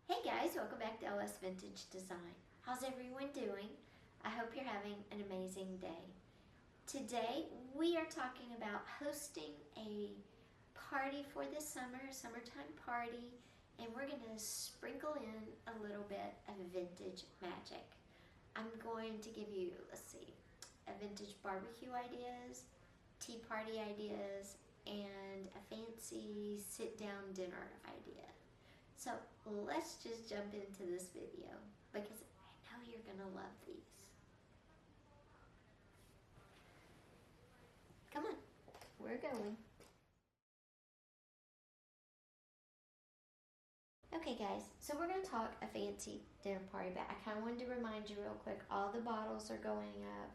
Hey guys, welcome back to LS Vintage Design. How's everyone doing? I hope you're having an amazing day. Today we are talking about hosting a party for the summertime party, and we're going to sprinkle in a little bit of vintage magic. I'm going to give you, a vintage barbecue ideas, tea party ideas, and a fancy sit-down dinner idea. So let's just jump into this video because I know you're gonna love these. Come on, we're going. Okay guys, so we're gonna talk a fancy dinner party, but I kind of wanted to remind you real quick, all the bottles are going up.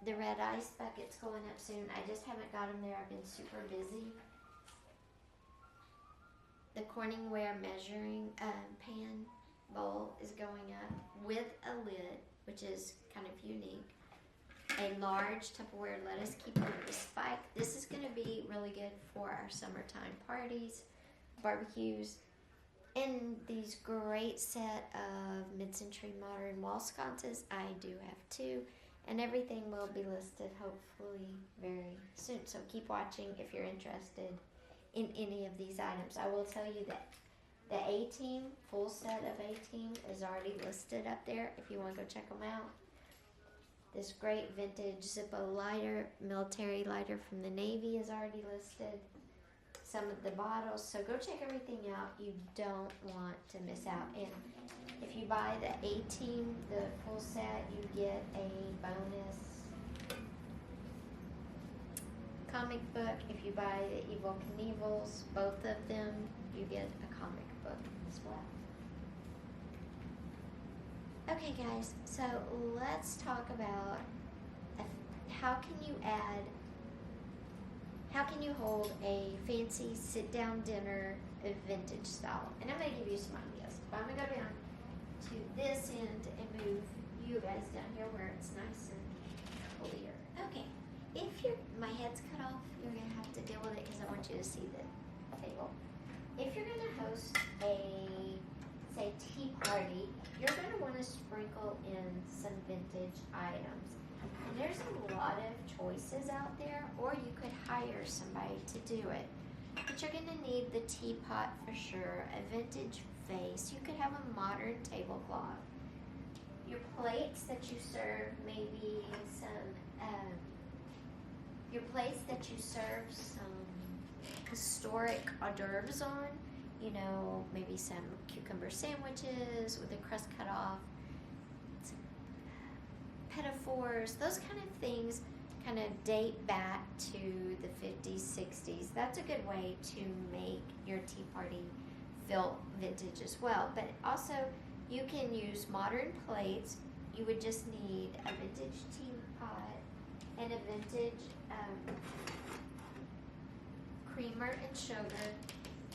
The red ice bucket's going up soon. I just haven't got them there. I've been super busy. The Corningware measuring pan bowl is going up with a lid, which is kind of unique. A large Tupperware lettuce keeper with a spike. This is going to be really good for our summertime parties, barbecues, and these great set of mid-century modern wall sconces. I do have two, and everything will be listed hopefully very soon. So keep watching if you're interested in any of these items. I will tell you that the A-Team, full set of A-Team is already listed up there if you want to go check them out. This great vintage Zippo lighter, military lighter from the Navy is already listed. Some of the bottles, so go check everything out. You don't want to miss out. And if you buy the A-Team, the full set, you get a bonus comic book. If you buy the Evil Knievels, both of them, you get a comic book as well. Okay guys, so let's talk about how can you hold a fancy sit-down dinner of vintage style. And I'm going to give you some ideas. But I'm going to go down to this end and move you guys down here where it's nice and clear. Okay. If my head's cut off, you're going to have to deal with it because I want you to see the table. If you're going to host a, say, tea party, you're going to want to sprinkle in some vintage items. And there's a lot of choices out there, or you could hire somebody to do it. But you're going to need the teapot for sure, a vintage vase. You could have a modern tablecloth. Your plates that you serve, maybe some some historic hors d'oeuvres on, maybe some cucumber sandwiches with the crust cut off, some pinafores, those kind of things kind of date back to the 50s, 60s. That's a good way to make your tea party feel vintage as well. But also, you can use modern plates. You would just need a vintage teapot and a vintage creamer and sugar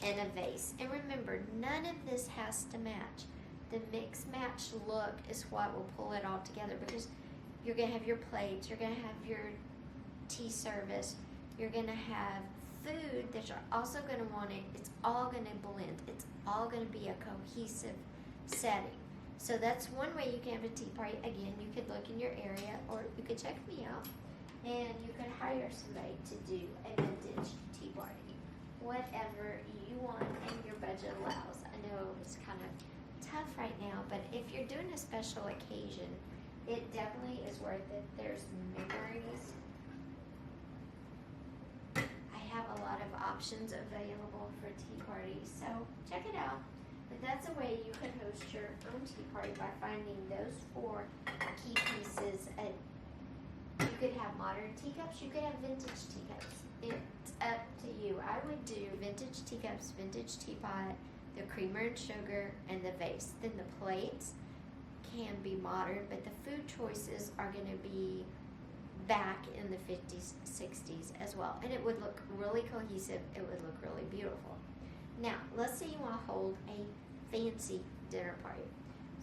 and a vase. And remember, none of this has to match. The mix match look is what will pull it all together, because you're going to have your plates, you're going to have your tea service, you're going to have food that you're also going to want it. It's all going to blend. It's all going to be a cohesive setting. So that's one way you can have a tea party. Again, you could look in your area, or you could check me out, and you could hire somebody to do a vintage tea party. Whatever you want and your budget allows. I know it's kind of tough right now, but if you're doing a special occasion, it definitely is worth it. There's memories. I have a lot of options available for tea parties, so check it out. But that's a way you could host your own tea party, by finding those 4 key pieces. You could have modern teacups, you could have vintage teacups. It's up to you. I would do vintage teacups, vintage teapot, the creamer and sugar, and the vase. Then the plates can be modern, but the food choices are going to be back in the 50s, 60s as well. And it would look really cohesive. It would look really beautiful. Now, let's say you want to hold a fancy dinner party.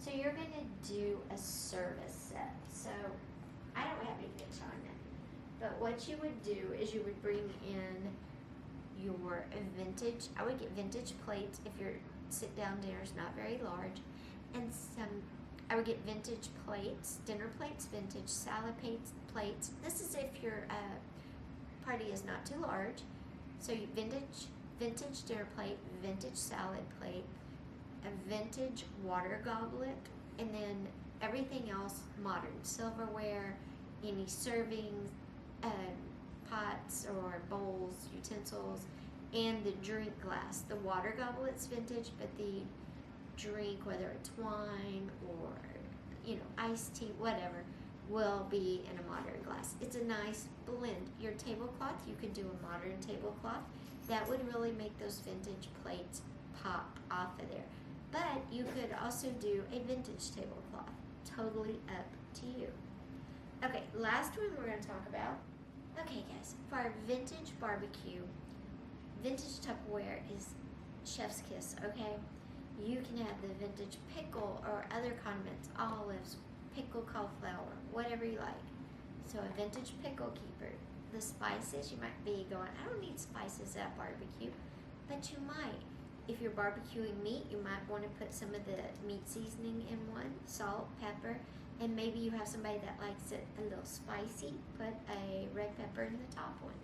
So you're going to do a service set. So I don't have any pitch on that. But what you would do is you would bring in your vintage. I would get vintage plates if your sit-down dinner is not very large, and I would get vintage plates, dinner plates, vintage salad plates. This is if your party is not too large. So you vintage dinner plate, vintage salad plate, a vintage water goblet, and then everything else modern. Silverware, any serving pots or bowls, utensils, and the drink glass. The water goblet's vintage, but the drink, whether it's wine or iced tea, whatever, will be in a modern glass. It's a nice blend. Your tablecloth, you could do a modern tablecloth. That would really make those vintage plates pop off of there. But you could also do a vintage tablecloth. Totally up to you. Okay, last one we're going to talk about. Okay guys, for our vintage barbecue, vintage Tupperware is chef's kiss, okay? You can have the vintage pickle or other condiments, olives, pickled cauliflower, whatever you like. So a vintage pickle keeper. The spices, you might be going, I don't need spices at barbecue, but you might. If you're barbecuing meat, you might want to put some of the meat seasoning in one, salt, pepper, and maybe you have somebody that likes it a little spicy, put a red pepper in the top one.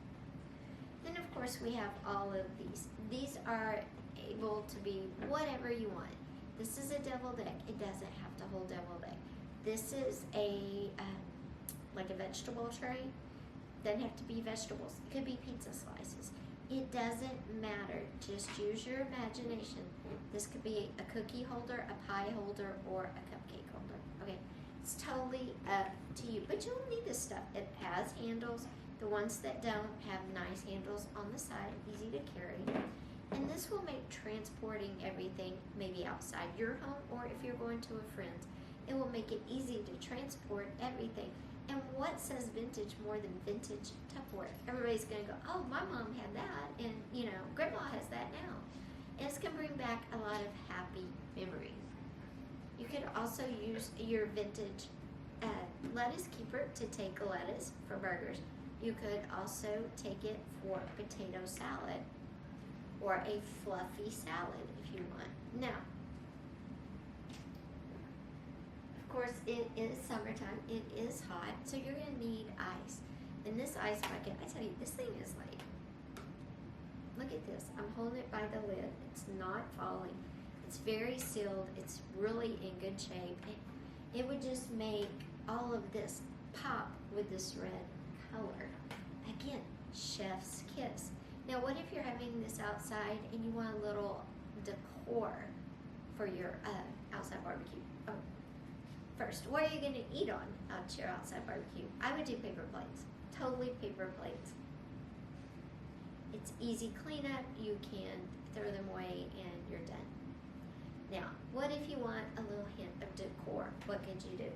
Then of course we have all of these. These are able to be whatever you want. This is a deviled egg. It doesn't have to hold deviled egg. This is a like a vegetable tray. Doesn't have to be vegetables. It could be pizza slices. It doesn't matter. Just use your imagination. This could be a cookie holder, a pie holder, or a cupcake holder. Okay, it's totally up to you. But you'll need this stuff. It has handles. The ones that don't have nice handles on the side, easy to carry. And this will make transporting everything maybe outside your home, or if you're going to a friend's, it will make it easy to transport everything. And what says vintage more than vintage Tupperware? Everybody's going to go, oh, my mom had that, and grandma has that now. And it's going to bring back a lot of happy memories. You could also use your vintage lettuce keeper to take lettuce for burgers. You could also take it for potato salad or a fluffy salad if you want. Now, of course, it is summertime. It is hot, so you're going to need ice. And this ice bucket, I tell you, this thing is like, look at this. I'm holding it by the lid. It's not falling. It's very sealed. It's really in good shape. It would just make all of this pop with this red color. Again, chef's kiss. Now, what if you're having this outside and you want a little decor for your outside barbecue? Oh, first, what are you going to eat on at your outside barbecue? I would do paper plates. Totally paper plates. It's easy cleanup. You can throw them away and you're done. Now, what if you want a little hint of decor? What could you do?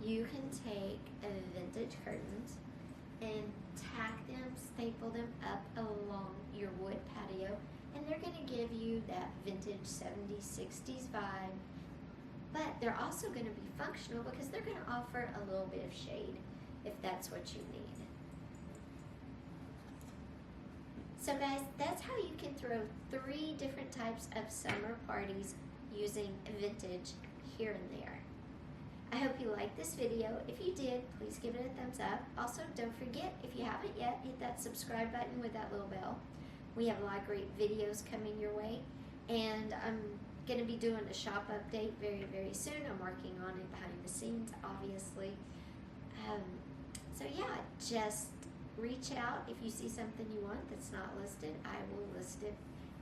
You can take vintage curtains and tack them, staple them up along your wood patio, and they're going to give you that vintage 70s, 60s vibe, but they're also going to be functional because they're going to offer a little bit of shade if that's what you need. So guys, that's how you can throw 3 different types of summer parties using vintage here and there. I hope you liked this video. If you did, please give it a thumbs up. Also, don't forget, if you haven't yet, hit that subscribe button with that little bell. We have a lot of great videos coming your way, and I'm going to be doing a shop update very, very soon. I'm working on it behind the scenes, obviously. So yeah, just reach out if you see something you want that's not listed. I will list it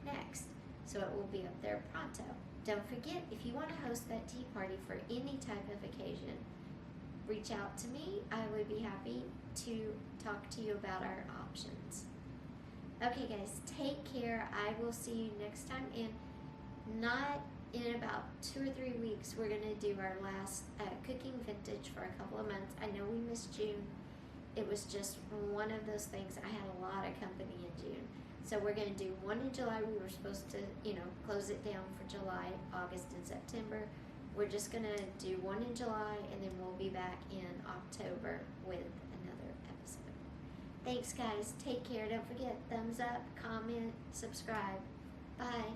next, so it will be up there pronto. Don't forget, if you want to host that tea party for any type of occasion, reach out to me. I would be happy to talk to you about our options. Okay guys, take care. I will see you next time, and not in about 2 or 3 weeks, we're going to do our last cooking vintage for a couple of months. I know we missed June. It was just one of those things. I had a lot of company in June. So we're going to do one in July. We were supposed to, close it down for July, August, and September. We're just going to do one in July, and then we'll be back in October with another episode. Thanks, guys. Take care. Don't forget, thumbs up, comment, subscribe. Bye.